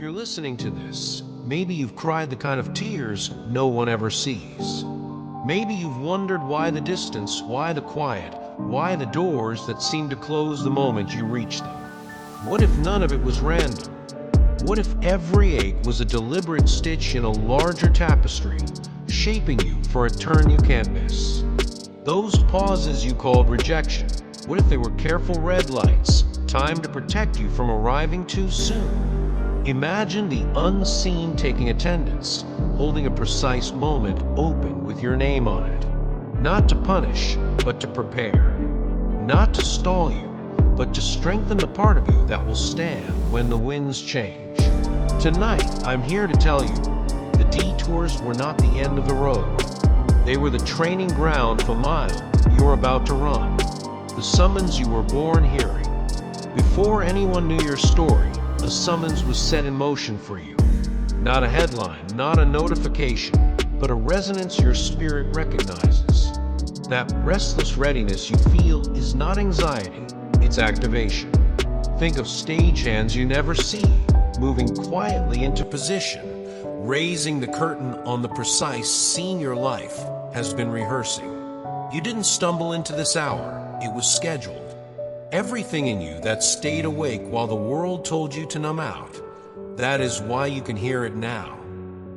you're listening to this, maybe you've cried the kind of tears no one ever sees. Maybe you've wondered why the distance, why the quiet, why the doors that seem to close the moment you reach them. What if none of it was random? What if every ache was a deliberate stitch in a larger tapestry, shaping you for a turn you can't miss? Those pauses you called rejection, what if they were careful red lights, timed to protect you from arriving too soon? Imagine the unseen taking attendance, holding a precise moment open with your name on it. Not to punish, but to prepare. Not to stall you, but to strengthen the part of you that will stand when the winds change. Tonight, I'm here to tell you, the detours were not the end of the road. They were the training ground for the mile you're about to run. The summons you were born hearing. Before anyone knew your story, a summons was set in motion for you. Not a headline, not a notification, but a resonance your spirit recognizes. That restless readiness you feel is not anxiety, it's activation. Think of stagehands you never see, moving quietly into position, raising the curtain on the precise scene your life has been rehearsing. You didn't stumble into this hour, it was scheduled. Everything in you that stayed awake while the world told you to numb out, that is why you can hear it now.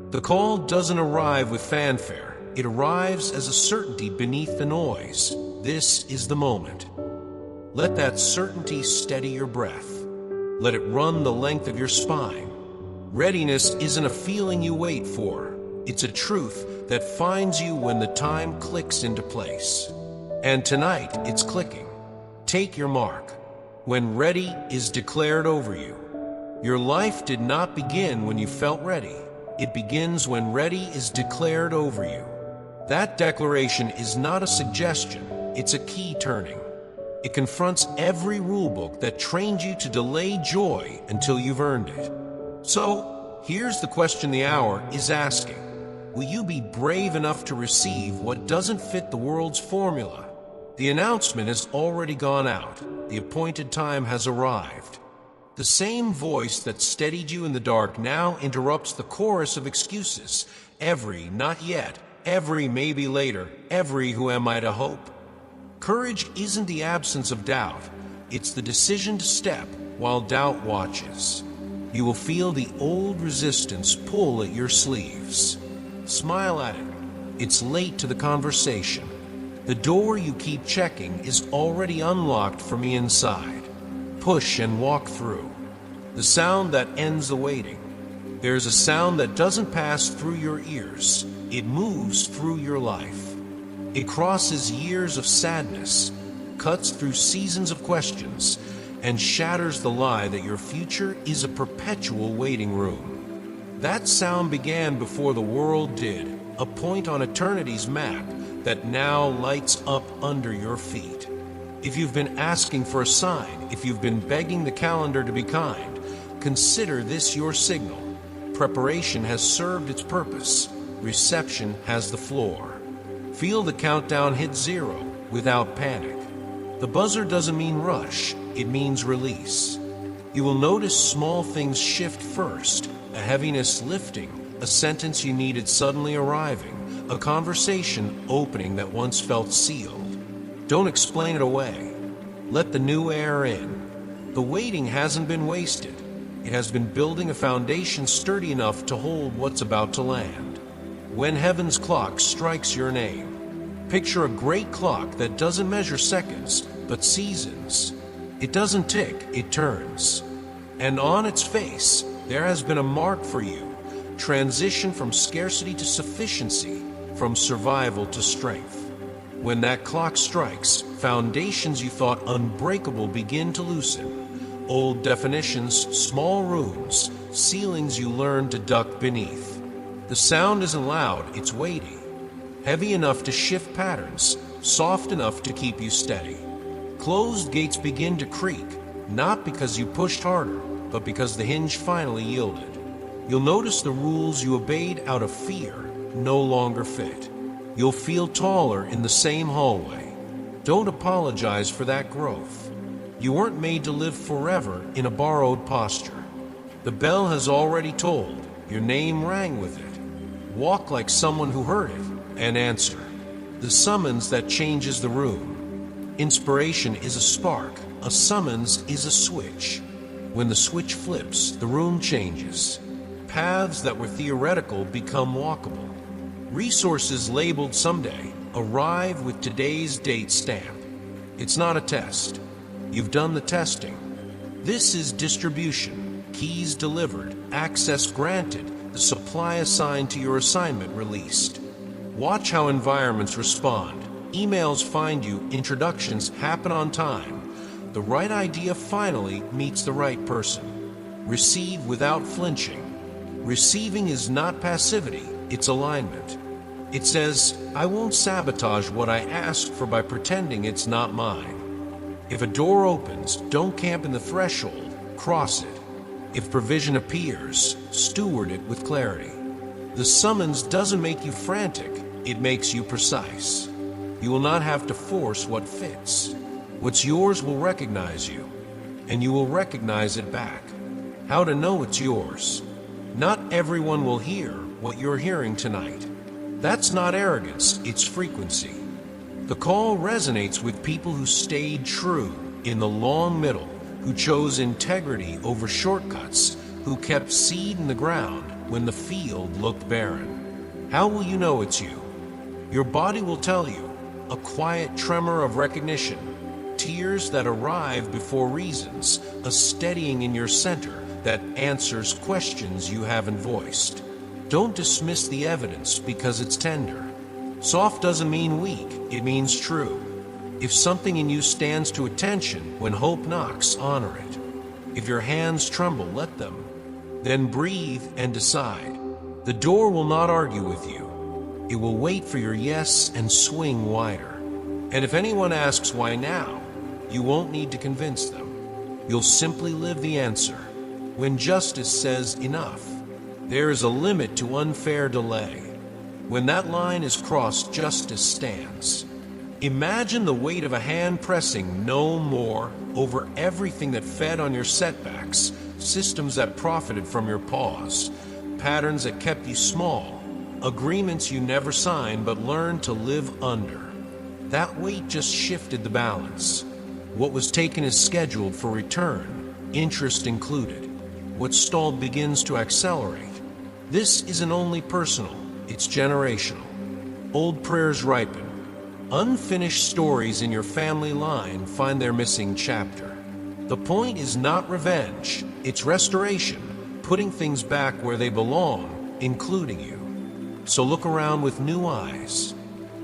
The call doesn't arrive with fanfare, it arrives as a certainty beneath the noise. This is the moment. Let that certainty steady your breath. Let it run the length of your spine. Readiness isn't a feeling you wait for. It's a truth that finds you when the time clicks into place. And tonight, it's clicking. Take your mark. When ready is declared over you. Your life did not begin when you felt ready. It begins when ready is declared over you. That declaration is not a suggestion, it's a key turning. It confronts every rulebook that trained you to delay joy until you've earned it. So, here's the question the hour is asking. Will you be brave enough to receive what doesn't fit the world's formula? The announcement has already gone out. The appointed time has arrived. The same voice that steadied you in the dark now interrupts the chorus of excuses. Every not yet, every maybe later, every who am I to hope. Courage isn't the absence of doubt. It's the decision to step while doubt watches. You will feel the old resistance pull at your sleeves. Smile at it. It's late to the conversation. The door you keep checking is already unlocked from the inside. Push and walk through. The sound that ends the waiting. There's a sound that doesn't pass through your ears. It moves through your life. It crosses years of sadness, cuts through seasons of questions, and shatters the lie that your future is a perpetual waiting room. That sound began before the world did, a point on eternity's map that now lights up under your feet. If you've been asking for a sign, if you've been begging the calendar to be kind, consider this your signal. Preparation has served its purpose. Reception has the floor. Feel the countdown hit 0 without panic. The buzzer doesn't mean rush, it means release. You will notice small things shift first, a heaviness lifting, a sentence you needed suddenly arriving, a conversation opening that once felt sealed. Don't explain it away. Let the new air in. The waiting hasn't been wasted. It has been building a foundation sturdy enough to hold what's about to land. When heaven's clock strikes your name, picture a great clock that doesn't measure seconds, but seasons. It doesn't tick, it turns. And on its face, there has been a mark for you. Transition from scarcity to sufficiency, from survival to strength. When that clock strikes, foundations you thought unbreakable begin to loosen. Old definitions, small rooms, ceilings you learn to duck beneath. The sound isn't loud, it's weighty. Heavy enough to shift patterns, soft enough to keep you steady. Closed gates begin to creak, not because you pushed harder, but because the hinge finally yielded. You'll notice the rules you obeyed out of fear no longer fit. You'll feel taller in the same hallway. Don't apologize for that growth. You weren't made to live forever in a borrowed posture. The bell has already tolled. Your name rang with it. Walk like someone who heard it and answer. The summons that changes the room. Inspiration is a spark. A summons is a switch. When the switch flips, the room changes. Paths that were theoretical become walkable. Resources labeled someday arrive with today's date stamp. It's not a test. You've done the testing. This is distribution. Keys delivered, access granted, the supply assigned to your assignment released. Watch how environments respond. Emails find you, introductions happen on time. The right idea finally meets the right person. Receive without flinching. Receiving is not passivity, it's alignment. It says, I won't sabotage what I asked for by pretending it's not mine. If a door opens, don't camp in the threshold, cross it. If provision appears, steward it with clarity. The summons doesn't make you frantic, it makes you precise. You will not have to force what fits. What's yours will recognize you, and you will recognize it back. How to know it's yours? Not everyone will hear what you're hearing tonight. That's not arrogance, it's frequency. The call resonates with people who stayed true in the long middle, who chose integrity over shortcuts, who kept seed in the ground when the field looked barren. How will you know it's you? Your body will tell you, a quiet tremor of recognition, tears that arrive before reasons, a steadying in your center that answers questions you haven't voiced. Don't dismiss the evidence because it's tender. Soft doesn't mean weak, it means true. If something in you stands to attention when hope knocks, honor it. If your hands tremble, let them. Then breathe and decide. The door will not argue with you. It will wait for your yes and swing wider. And if anyone asks why now, you won't need to convince them. You'll simply live the answer. When justice says enough, there is a limit to unfair delay. When that line is crossed, justice stands. Imagine the weight of a hand pressing no more over everything that fed on your setbacks, systems that profited from your pause, patterns that kept you small, agreements you never signed but learned to live under. That weight just shifted the balance. What was taken is scheduled for return, interest included. What stalled begins to accelerate. This isn't only personal, it's generational. Old prayers ripen. Unfinished stories in your family line find their missing chapter. The point is not revenge, it's restoration, putting things back where they belong, including you. So look around with new eyes.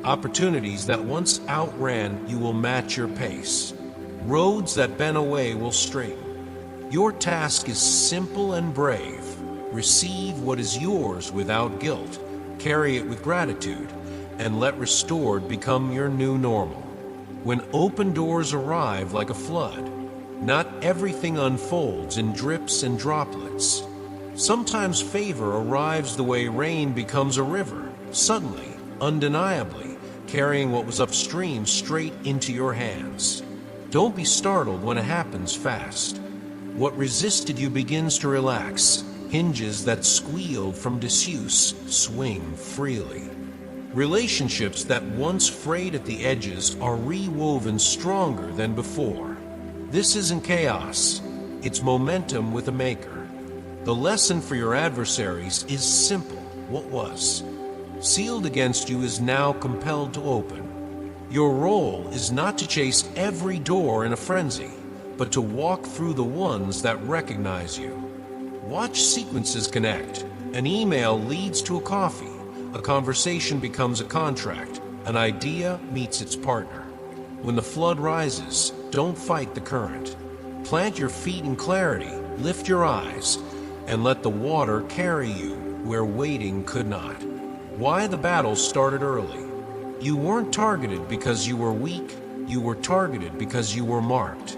Opportunities that once outran you will match your pace. Roads that bent away will straighten. Your task is simple and brave. Receive what is yours without guilt. Carry it with gratitude, and let restored become your new normal. When open doors arrive like a flood, not everything unfolds in drips and droplets. Sometimes favor arrives the way rain becomes a river, suddenly, undeniably, carrying what was upstream straight into your hands. Don't be startled when it happens fast. What resisted you begins to relax. Hinges that squealed from disuse swing freely. Relationships that once frayed at the edges are rewoven stronger than before. This isn't chaos, it's momentum with a maker. The lesson for your adversaries is simple. What was sealed against you is now compelled to open. Your role is not to chase every door in a frenzy, but to walk through the ones that recognize you. Watch sequences connect. An email leads to a coffee. A conversation becomes a contract. An idea meets its partner. When the flood rises, don't fight the current. Plant your feet in clarity, lift your eyes, and let the water carry you where waiting could not. Why the battle started early. You weren't targeted because you were weak. You were targeted because you were marked.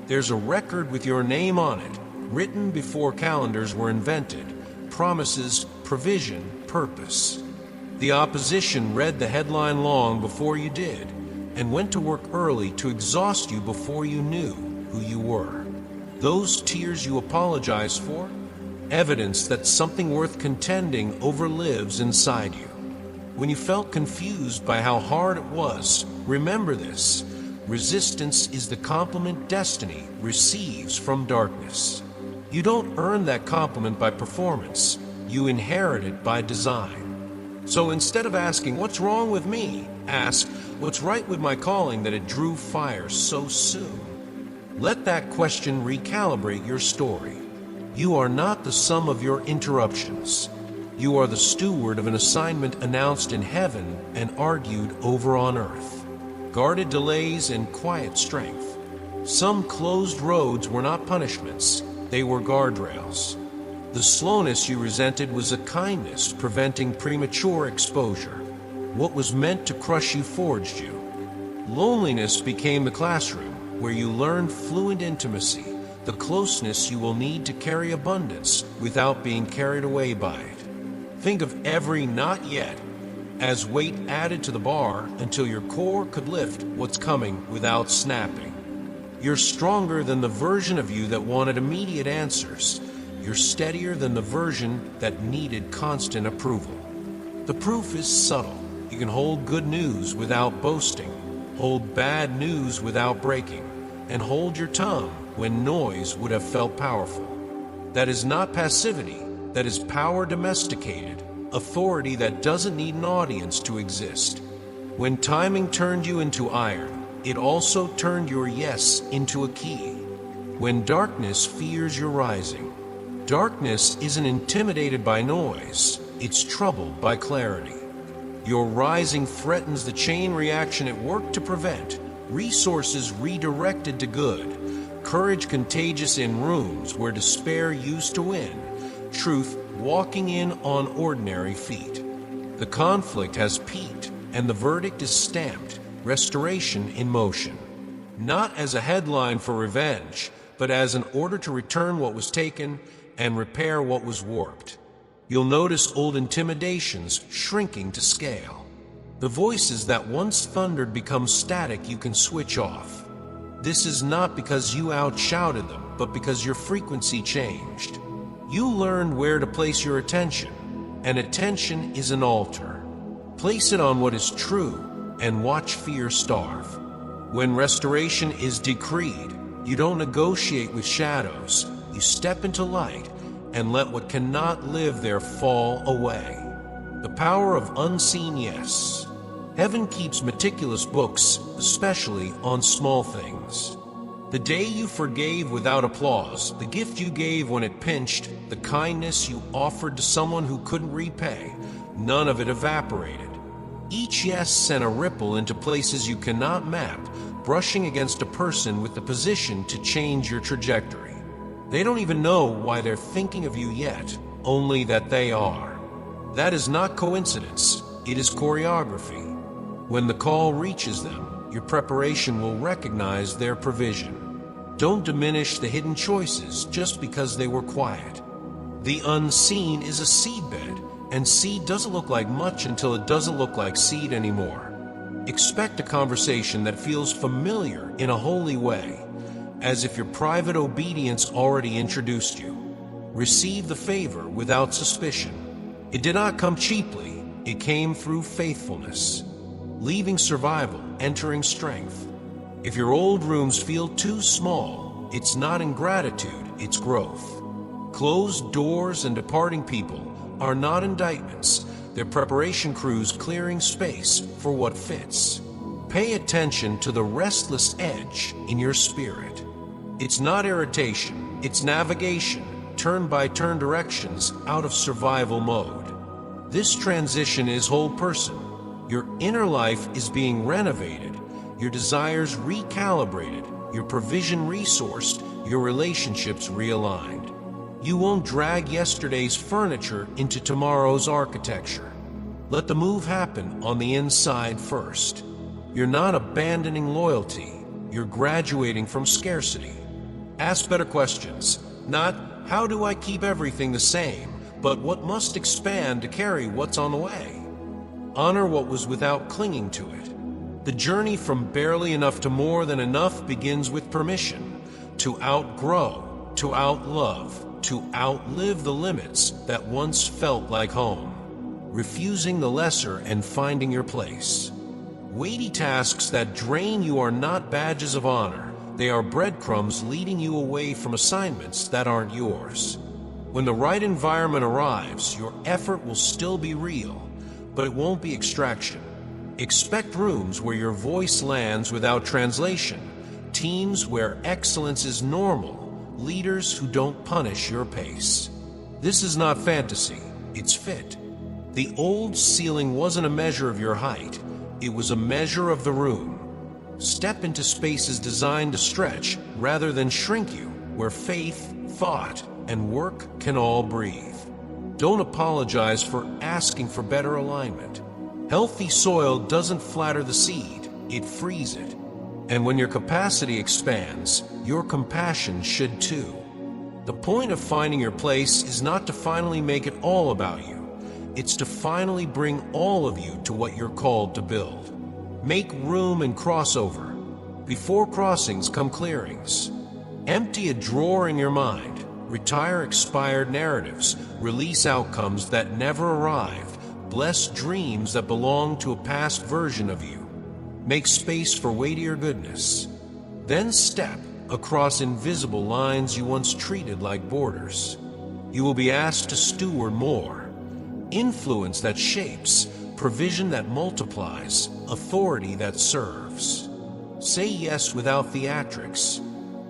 There's a record with your name on it, written before calendars were invented, promises, provision, purpose. The opposition read the headline long before you did, and went to work early to exhaust you before you knew who you were. Those tears you apologize for, evidence that something worth contending over lives inside you. When you felt confused by how hard it was, remember this: resistance is the compliment destiny receives from darkness. You don't earn that compliment by performance, you inherit it by design. So instead of asking, "What's wrong with me?" ask, "What's right with my calling that it drew fire so soon?" Let that question recalibrate your story. You are not the sum of your interruptions. You are the steward of an assignment announced in heaven and argued over on earth. Guarded delays and quiet strength. Some closed roads were not punishments, they were guardrails. The slowness you resented was a kindness preventing premature exposure. What was meant to crush you forged you. Loneliness became the classroom where you learned fluent intimacy, the closeness you will need to carry abundance without being carried away by it. Think of every "not yet" as weight added to the bar until your core could lift what's coming without snapping. You're stronger than the version of you that wanted immediate answers. You're steadier than the version that needed constant approval. The proof is subtle. You can hold good news without boasting, hold bad news without breaking, and hold your tongue when noise would have felt powerful. That is not passivity, that is power domesticated, authority that doesn't need an audience to exist. When timing turned you into iron, it also turned your yes into a key. When darkness fears your rising, darkness isn't intimidated by noise, it's troubled by clarity. Your rising threatens the chain reaction it worked to prevent, resources redirected to good, courage contagious in rooms where despair used to win, truth walking in on ordinary feet. The conflict has peaked, and the verdict is stamped: restoration in motion. Not as a headline for revenge, but as an order to return what was taken and repair what was warped. You'll notice old intimidations shrinking to scale. The voices that once thundered become static you can switch off. This is not because you outshouted them, but because your frequency changed. You learned where to place your attention, and attention is an altar. Place it on what is true, and watch fear starve. When restoration is decreed, you don't negotiate with shadows. You step into light and let what cannot live there fall away. The power of unseen yes. Heaven keeps meticulous books, especially on small things. The day you forgave without applause, the gift you gave when it pinched, the kindness you offered to someone who couldn't repay, none of it evaporated. Each yes sent a ripple into places you cannot map, brushing against a person with the position to change your trajectory. They don't even know why they're thinking of you yet, only that they are. That is not coincidence, it is choreography. When the call reaches them, your preparation will recognize their provision. Don't diminish the hidden choices just because they were quiet. The unseen is a seedbed, and seed doesn't look like much until it doesn't look like seed anymore. Expect a conversation that feels familiar in a holy way, as if your private obedience already introduced you. Receive the favor without suspicion. It did not come cheaply, it came through faithfulness. Leaving survival, entering strength. If your old rooms feel too small, it's not ingratitude, it's growth. Closed doors and departing people are not indictments, they're preparation crews clearing space for what fits. Pay attention to the restless edge in your spirit. It's not irritation, it's navigation, turn-by-turn directions out of survival mode. This transition is whole person. Your inner life is being renovated, your desires recalibrated, your provision resourced, your relationships realigned. You won't drag yesterday's furniture into tomorrow's architecture. Let the move happen on the inside first. You're not abandoning loyalty, you're graduating from scarcity. Ask better questions, not "How do I keep everything the same?" but "What must expand to carry what's on the way?" Honor what was without clinging to it. The journey from barely enough to more than enough begins with permission to outgrow, to outlove, to outlive the limits that once felt like home, refusing the lesser and finding your place. Weighty tasks that drain you are not badges of honor. They are breadcrumbs leading you away from assignments that aren't yours. When the right environment arrives, your effort will still be real, but it won't be extraction. Expect rooms where your voice lands without translation, teams where excellence is normal, leaders who don't punish your pace. This is not fantasy, it's fit. The old ceiling wasn't a measure of your height, it was a measure of the room. Step into spaces designed to stretch rather than shrink you, where faith, thought, and work can all breathe. Don't apologize for asking for better alignment. Healthy soil doesn't flatter the seed, it frees it. And when your capacity expands, your compassion should too. The point of finding your place is not to finally make it all about you. It's to finally bring all of you to what you're called to build. Make room and crossover. Before crossings come clearings. Empty a drawer in your mind. Retire expired narratives. Release outcomes that never arrived. Bless dreams that belong to a past version of you. Make space for weightier goodness. Then step across invisible lines you once treated like borders. You will be asked to steward more. Influence that shapes, provision that multiplies, authority that serves. Say yes without theatrics.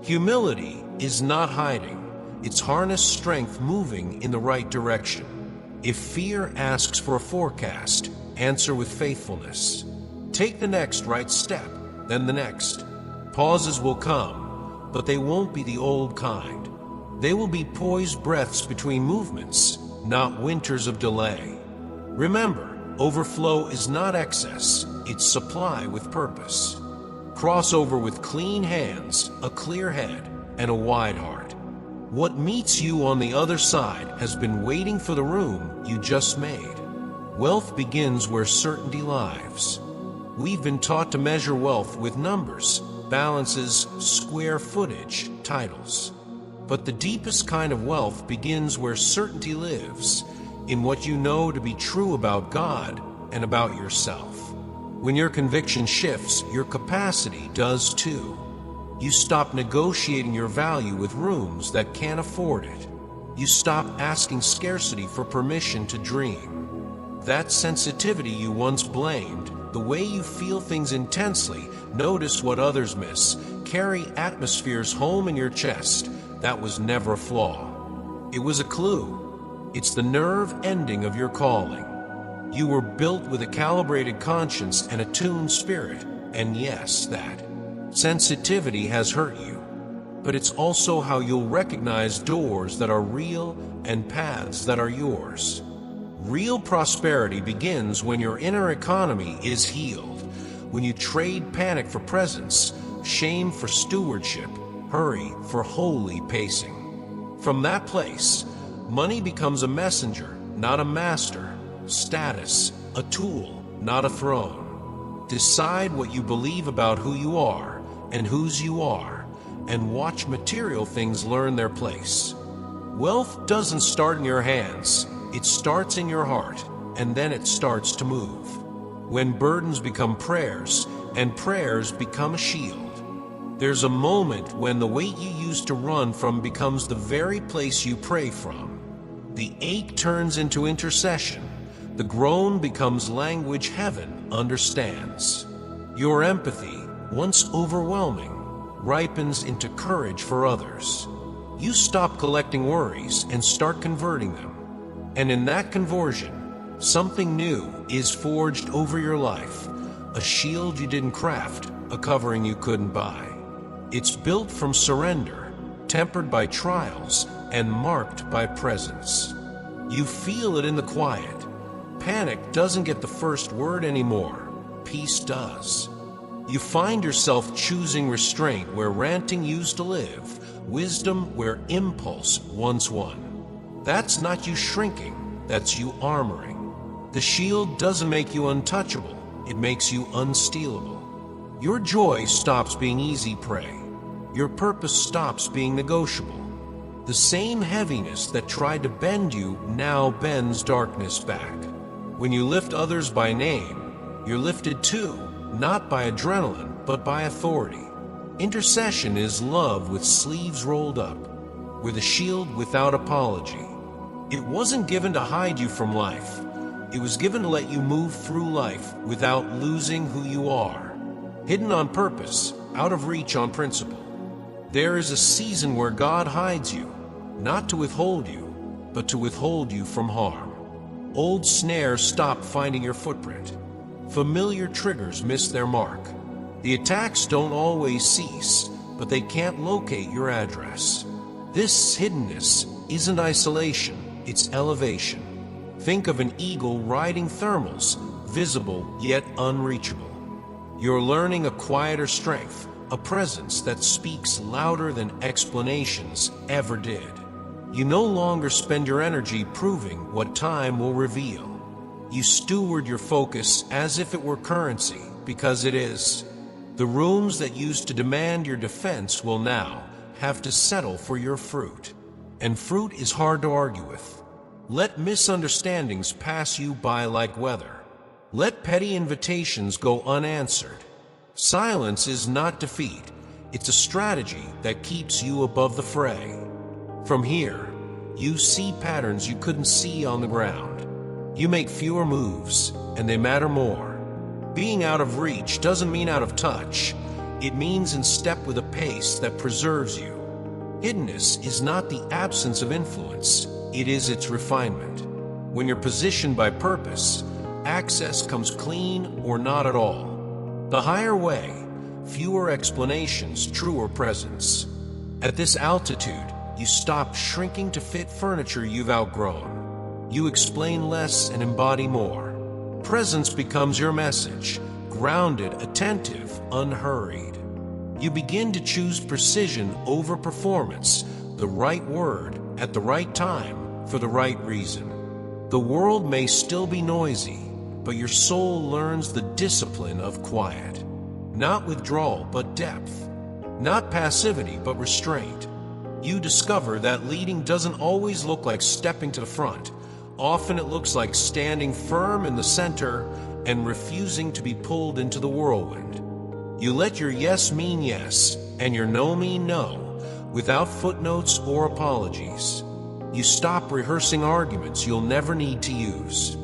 Humility is not hiding. It's harnessed strength moving in the right direction. If fear asks for a forecast, answer with faithfulness. Take the next right step, then the next. Pauses will come, but they won't be the old kind. They will be poised breaths between movements, not winters of delay. Remember, overflow is not excess, it's supply with purpose. Crossover with clean hands, a clear head, and a wide heart. What meets you on the other side has been waiting for the room you just made. Wealth begins where certainty lives. We've been taught to measure wealth with numbers, balances, square footage, titles. But the deepest kind of wealth begins where certainty lives, in what you know to be true about God and about yourself. When your conviction shifts, your capacity does too. You stop negotiating your value with rooms that can't afford it. You stop asking scarcity for permission to dream. That sensitivity you once blamed, the way you feel things intensely, notice what others miss, carry atmospheres home in your chest, that was never a flaw. It was a clue. It's the nerve ending of your calling. You were built with a calibrated conscience and a tuned spirit, and yes, that. Sensitivity has hurt you, but it's also how you'll recognize doors that are real and paths that are yours. Real prosperity begins when your inner economy is healed, when you trade panic for presence, shame for stewardship, hurry for holy pacing. From that place, money becomes a messenger, not a master, status, a tool, not a throne. Decide what you believe about who you are and whose you are, and watch material things learn their place. Wealth doesn't start in your hands, it starts in your heart, and then it starts to move. When burdens become prayers, and prayers become a shield. There's a moment when the weight you used to run from becomes the very place you pray from. The ache turns into intercession. The groan becomes language heaven understands. Your empathy, once overwhelming, ripens into courage for others. You stop collecting worries and start converting them. And in that conversion, something new is forged over your life, a shield you didn't craft, a covering you couldn't buy. It's built from surrender, tempered by trials, and marked by presence. You feel it in the quiet. Panic doesn't get the first word anymore. Peace does. You find yourself choosing restraint where ranting used to live, wisdom where impulse once won. That's not you shrinking, that's you armoring. The shield doesn't make you untouchable, it makes you unstealable. Your joy stops being easy prey. Your purpose stops being negotiable. The same heaviness that tried to bend you now bends darkness back. When you lift others by name, you're lifted too, not by adrenaline, but by authority. Intercession is love with sleeves rolled up, with a shield without apology. It wasn't given to hide you from life. It was given to let you move through life without losing who you are. Hidden on purpose, out of reach on principle. There is a season where God hides you, not to withhold you, but to withhold you from harm. Old snares stop finding your footprint. Familiar triggers miss their mark. The attacks don't always cease, but they can't locate your address. This hiddenness isn't isolation, it's elevation. Think of an eagle riding thermals, visible yet unreachable. You're learning a quieter strength, a presence that speaks louder than explanations ever did. You no longer spend your energy proving what time will reveal. You steward your focus as if it were currency, because it is. The rooms that used to demand your defense will now have to settle for your fruit. And fruit is hard to argue with. Let misunderstandings pass you by like weather. Let petty invitations go unanswered. Silence is not defeat. It's a strategy that keeps you above the fray. From here, you see patterns you couldn't see on the ground. You make fewer moves, and they matter more. Being out of reach doesn't mean out of touch. It means in step with a pace that preserves you. Hiddenness is not the absence of influence. It is its refinement. When you're positioned by purpose, access comes clean or not at all. The higher way, fewer explanations, truer presence. At this altitude, you stop shrinking to fit furniture you've outgrown. You explain less and embody more. Presence becomes your message, grounded, attentive, unhurried. You begin to choose precision over performance, the right word at the right time for the right reason. The world may still be noisy, but your soul learns the discipline of quiet. Not withdrawal, but depth. Not passivity, but restraint. You discover that leading doesn't always look like stepping to the front. Often it looks like standing firm in the center and refusing to be pulled into the whirlwind. You let your yes mean yes and your no mean no, without footnotes or apologies. You stop rehearsing arguments you'll never need to use.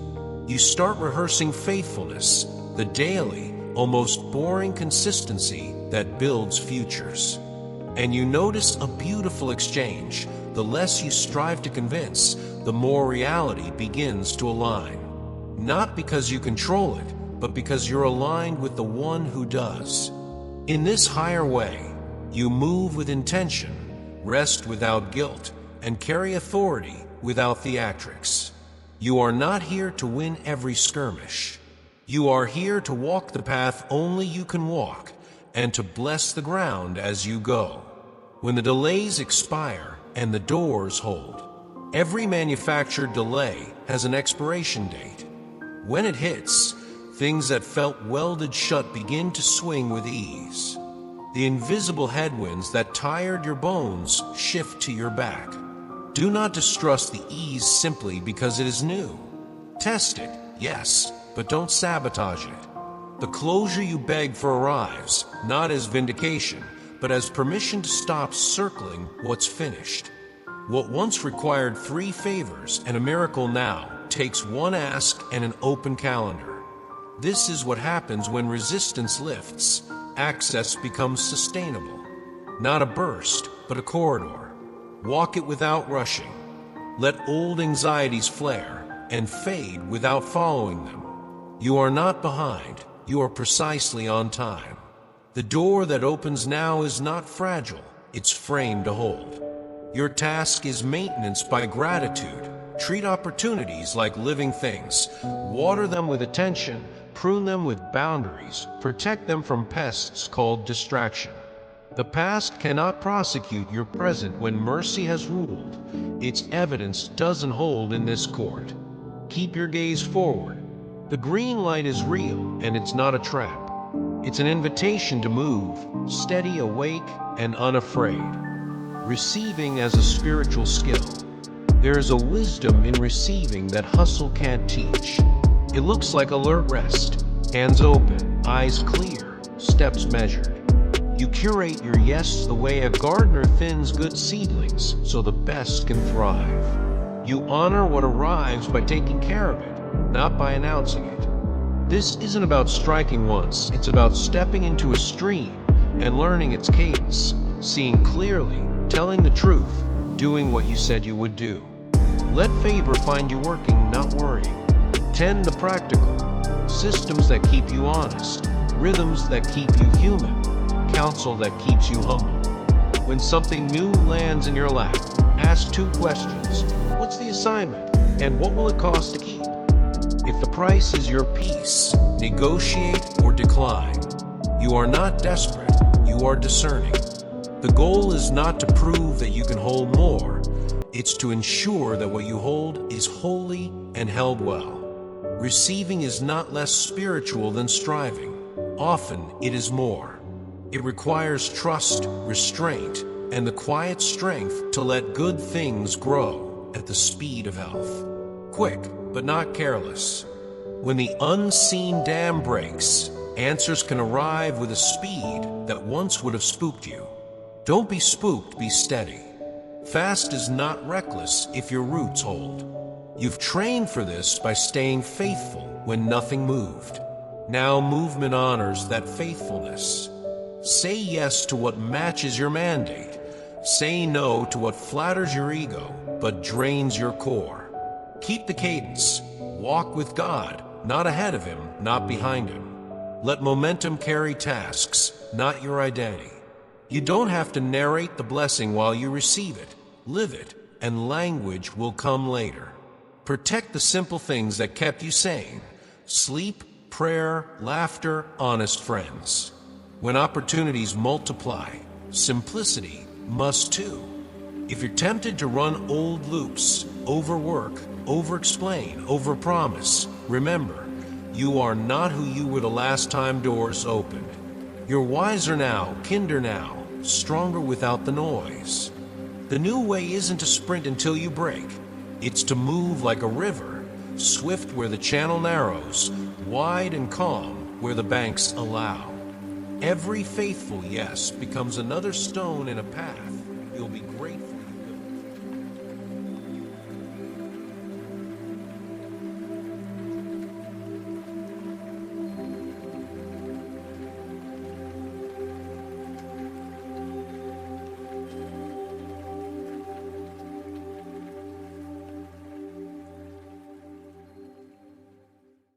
You start rehearsing faithfulness, the daily, almost boring consistency that builds futures. And you notice a beautiful exchange. The less you strive to convince, the more reality begins to align. Not because you control it, but because you're aligned with the one who does. In this higher way, you move with intention, rest without guilt, and carry authority without theatrics. You are not here to win every skirmish. You are here to walk the path only you can walk, and to bless the ground as you go. When the delays expire and the doors hold, every manufactured delay has an expiration date. When it hits, things that felt welded shut begin to swing with ease. The invisible headwinds that tired your bones shift to your back. Do not distrust the ease simply because it is new. Test it, yes, but don't sabotage it. The closure you beg for arrives, not as vindication, but as permission to stop circling what's finished. What once required 3 favors and a miracle now takes 1 ask and an open calendar. This is what happens when resistance lifts. Access becomes sustainable. Not a burst, but a corridor. Walk it without rushing. Let old anxieties flare and fade without following them. You are not behind. You are precisely on time. The door that opens now is not fragile. It's framed to hold. Your task is maintenance by gratitude. Treat opportunities like living things. Water them with attention. Prune them with boundaries. Protect them from pests called distraction. The past cannot prosecute your present when mercy has ruled. Its evidence doesn't hold in this court. Keep your gaze forward. The green light is real, and it's not a trap. It's an invitation to move, steady, awake, and unafraid. Receiving as a spiritual skill. There is a wisdom in receiving that hustle can't teach. It looks like alert rest, hands open, eyes clear, steps measured. You curate your yes the way a gardener thins good seedlings so the best can thrive. You honor what arrives by taking care of it, not by announcing it. This isn't about striking once, it's about stepping into a stream and learning its cadence, seeing clearly, telling the truth, doing what you said you would do. Let favor find you working, not worrying. Tend the practical, systems that keep you honest, rhythms that keep you human, counsel that keeps you humble. When something new lands in your lap, ask two questions. What's the assignment? And what will it cost to keep? If the price is your peace, negotiate or decline. You are not desperate, you are discerning. The goal is not to prove that you can hold more. It's to ensure that what you hold is holy and held well. Receiving is not less spiritual than striving. Often it is more. It requires trust, restraint, and the quiet strength to let good things grow at the speed of health. Quick, but not careless. When the unseen dam breaks, answers can arrive with a speed that once would have spooked you. Don't be spooked, be steady. Fast is not reckless if your roots hold. You've trained for this by staying faithful when nothing moved. Now movement honors that faithfulness. Say yes to what matches your mandate. Say no to what flatters your ego but drains your core. Keep the cadence. Walk with God, not ahead of Him, not behind Him. Let momentum carry tasks, not your identity. You don't have to narrate the blessing while you receive it. Live it, and language will come later. Protect the simple things that kept you sane. Sleep, prayer, laughter, honest friends. When opportunities multiply, simplicity must too. If you're tempted to run old loops, overwork, over-explain, overpromise, remember, you are not who you were the last time doors opened. You're wiser now, kinder now, stronger without the noise. The new way isn't to sprint until you break. It's to move like a river, swift where the channel narrows, wide and calm where the banks allow. Every faithful yes becomes another stone in a path you'll be